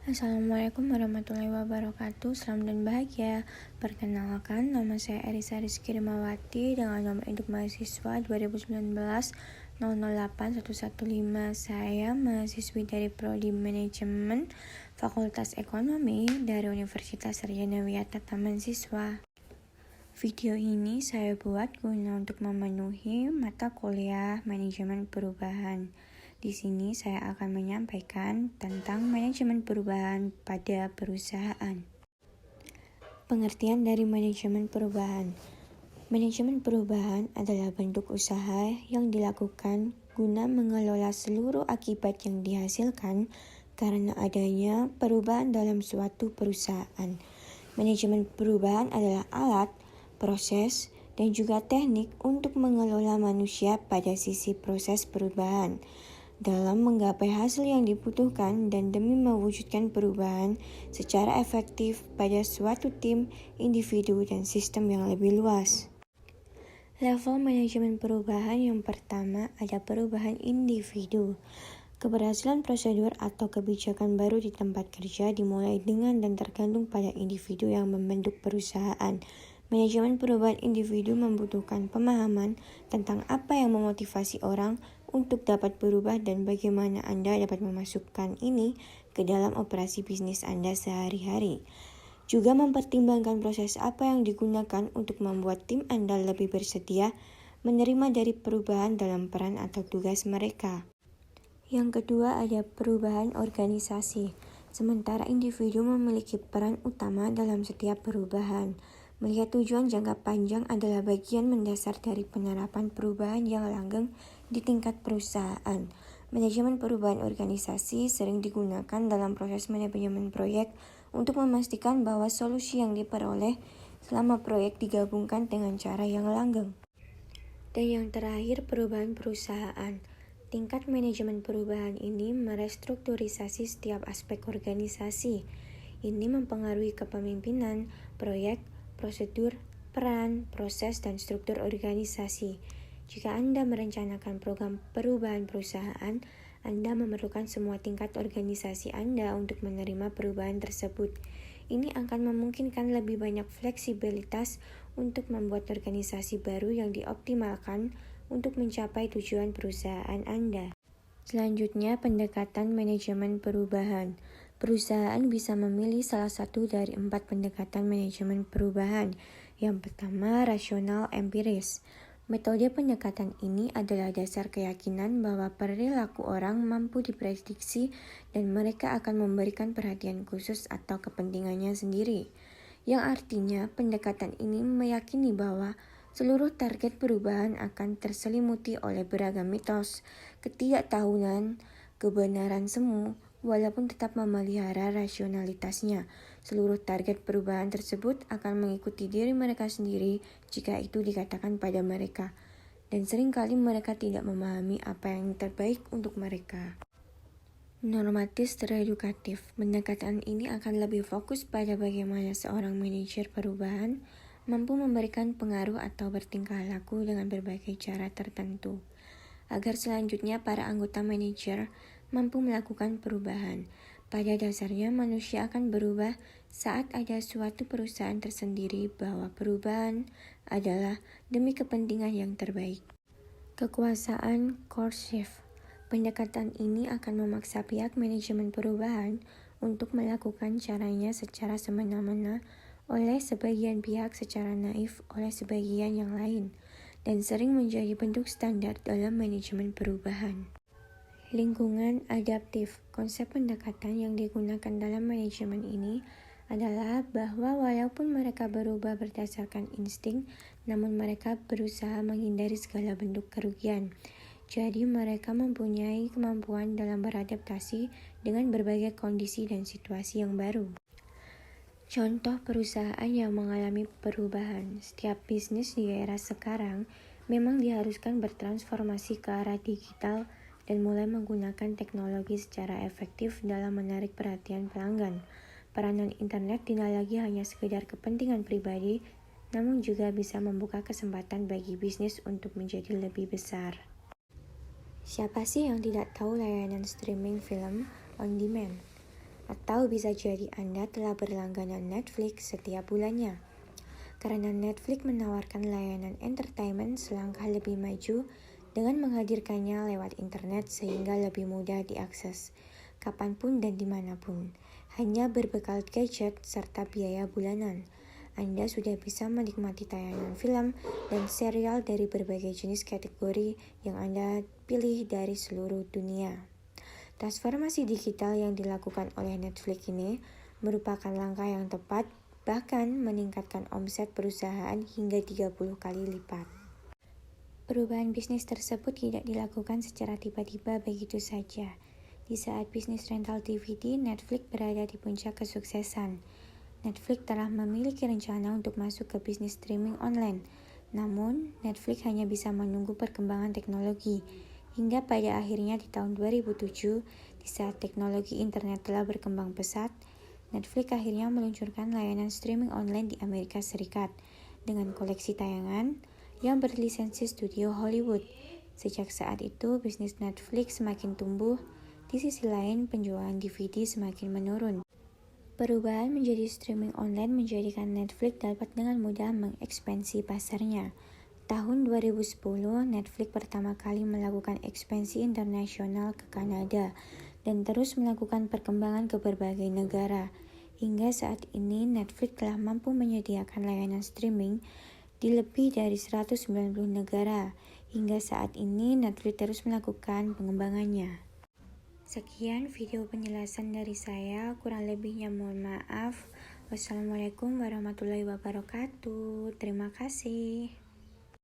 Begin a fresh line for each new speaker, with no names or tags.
Assalamualaikum warahmatullahi wabarakatuh. Selamat dan bahagia. Perkenalkan, nama saya Erisa Rizky Rimawati dengan nomor induk mahasiswa 2019 008115. Saya mahasiswi dari Prodi Manajemen Fakultas Ekonomi dari Universitas Sarjana Wiyata Taman Siswa. Video ini saya buat guna untuk memenuhi mata kuliah Manajemen Perubahan. Di sini saya akan menyampaikan tentang manajemen perubahan pada perusahaan. Pengertian dari manajemen perubahan. Manajemen perubahan adalah bentuk usaha yang dilakukan guna mengelola seluruh akibat yang dihasilkan karena adanya perubahan dalam suatu perusahaan. Manajemen perubahan adalah alat, proses, dan juga teknik untuk mengelola manusia pada sisi proses perubahan dalam menggapai hasil yang dibutuhkan dan demi mewujudkan perubahan secara efektif pada suatu tim, individu, dan sistem yang lebih luas. Level manajemen perubahan yang pertama ada perubahan individu. Keberhasilan prosedur atau kebijakan baru di tempat kerja dimulai dengan dan tergantung pada individu yang membentuk perusahaan. Manajemen perubahan individu membutuhkan pemahaman tentang apa yang memotivasi orang untuk dapat berubah dan bagaimana Anda dapat memasukkan ini ke dalam operasi bisnis Anda sehari-hari. Juga mempertimbangkan proses apa yang digunakan untuk membuat tim Anda lebih bersedia menerima dari perubahan dalam peran atau tugas mereka. Yang kedua ada perubahan organisasi. Sementara individu memiliki peran utama dalam setiap perubahan. Melihat tujuan jangka panjang adalah bagian mendasar dari penerapan perubahan yang langgeng di tingkat perusahaan. Manajemen perubahan organisasi sering digunakan dalam proses manajemen proyek untuk memastikan bahwa solusi yang diperoleh selama proyek digabungkan dengan cara yang langgeng. Dan yang terakhir, perubahan perusahaan. Tingkat manajemen perubahan ini merestrukturisasi setiap aspek organisasi. Ini mempengaruhi kepemimpinan, proyek, prosedur, peran, proses, dan struktur organisasi. Jika Anda merencanakan program perubahan perusahaan, Anda memerlukan semua tingkat organisasi Anda untuk menerima perubahan tersebut. Ini akan memungkinkan lebih banyak fleksibilitas untuk membuat organisasi baru yang dioptimalkan untuk mencapai tujuan perusahaan Anda. Selanjutnya, pendekatan manajemen perubahan. Perusahaan bisa memilih salah satu dari 4 pendekatan manajemen perubahan. Yang pertama, rasional empiris. Metode pendekatan ini adalah dasar keyakinan bahwa perilaku orang mampu diprediksi dan mereka akan memberikan perhatian khusus atau kepentingannya sendiri. Yang artinya, pendekatan ini meyakini bahwa seluruh target perubahan akan terselimuti oleh beragam mitos, ketidaktahuan, kebenaran semu, walaupun tetap memelihara rasionalitasnya. Seluruh target perubahan tersebut akan mengikuti diri mereka sendiri jika itu dikatakan pada mereka, dan seringkali mereka tidak memahami apa yang terbaik untuk mereka. Normatis teredukatif. Pendekatan ini akan lebih fokus pada bagaimana seorang manajer perubahan mampu memberikan pengaruh atau bertingkah laku dengan berbagai cara tertentu, agar selanjutnya para anggota manajer mampu melakukan perubahan. Pada dasarnya manusia akan berubah saat ada suatu perusahaan tersendiri bahwa perubahan adalah demi kepentingan yang terbaik. Kekuasaan coercive. Pendekatan ini akan memaksa pihak manajemen perubahan untuk melakukan caranya secara semena-mena oleh sebagian pihak, secara naif oleh sebagian yang lain, dan sering menjadi bentuk standar dalam manajemen perubahan. Lingkungan adaptif. Konsep pendekatan yang digunakan dalam manajemen ini adalah bahwa walaupun mereka berubah berdasarkan insting, namun mereka berusaha menghindari segala bentuk kerugian. Jadi mereka mempunyai kemampuan dalam beradaptasi dengan berbagai kondisi dan situasi yang baru. Contoh perusahaan yang mengalami perubahan. Setiap bisnis di era sekarang memang diharuskan bertransformasi ke arah digital dan mulai menggunakan teknologi secara efektif dalam menarik perhatian pelanggan. Peranan internet tidak lagi hanya sekedar kepentingan pribadi, namun juga bisa membuka kesempatan bagi bisnis untuk menjadi lebih besar. Siapa sih yang tidak tahu layanan streaming film on demand? Atau bisa jadi Anda telah berlangganan Netflix setiap bulannya. Karena Netflix menawarkan layanan entertainment selangkah lebih maju dengan menghadirkannya lewat internet sehingga lebih mudah diakses, kapanpun dan dimanapun. Hanya berbekal gadget serta biaya bulanan, Anda sudah bisa menikmati tayangan film dan serial dari berbagai jenis kategori yang Anda pilih dari seluruh dunia. Transformasi digital yang dilakukan oleh Netflix ini merupakan langkah yang tepat, bahkan meningkatkan omset perusahaan hingga 30 kali lipat. Perubahan bisnis tersebut tidak dilakukan secara tiba-tiba begitu saja. Di saat bisnis rental DVD, Netflix berada di puncak kesuksesan. Netflix telah memiliki rencana untuk masuk ke bisnis streaming online. Namun, Netflix hanya bisa menunggu perkembangan teknologi. Hingga pada akhirnya di tahun 2007, di saat teknologi internet telah berkembang pesat, Netflix akhirnya meluncurkan layanan streaming online di Amerika Serikat dengan koleksi tayangan yang berlisensi studio Hollywood. Sejak saat itu, bisnis Netflix semakin tumbuh. Di sisi lain, penjualan DVD semakin menurun. Perubahan menjadi streaming online menjadikan Netflix dapat dengan mudah mengekspansi pasarnya. Tahun 2010, Netflix pertama kali melakukan ekspansi internasional ke Kanada dan terus melakukan perkembangan ke berbagai negara. Hingga saat ini, Netflix telah mampu menyediakan layanan streaming di lebih dari 190 negara. Hingga saat ini, Netflix terus melakukan pengembangannya. Sekian video penjelasan dari saya, kurang lebihnya mohon maaf. Wassalamualaikum warahmatullahi wabarakatuh. Terima kasih.